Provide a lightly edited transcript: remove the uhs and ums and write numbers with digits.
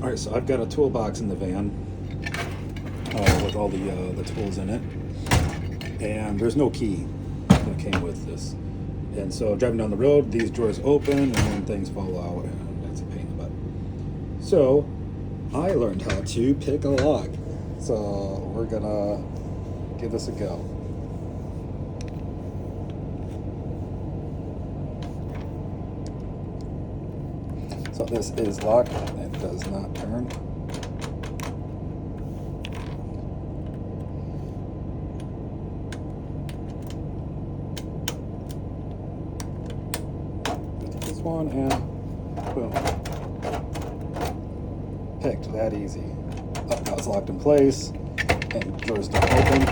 All right, so I've got a toolbox in the van with all the tools in it, and there's no key that came with this. And so driving down the road, these drawers open and then things fall out, and that's a pain in the butt. So I learned how to pick a lock. So we're gonna give this a go. So this is locked, it does not turn. This one and boom. Picked, that easy. Oh, now it's locked in place and drawers don't open.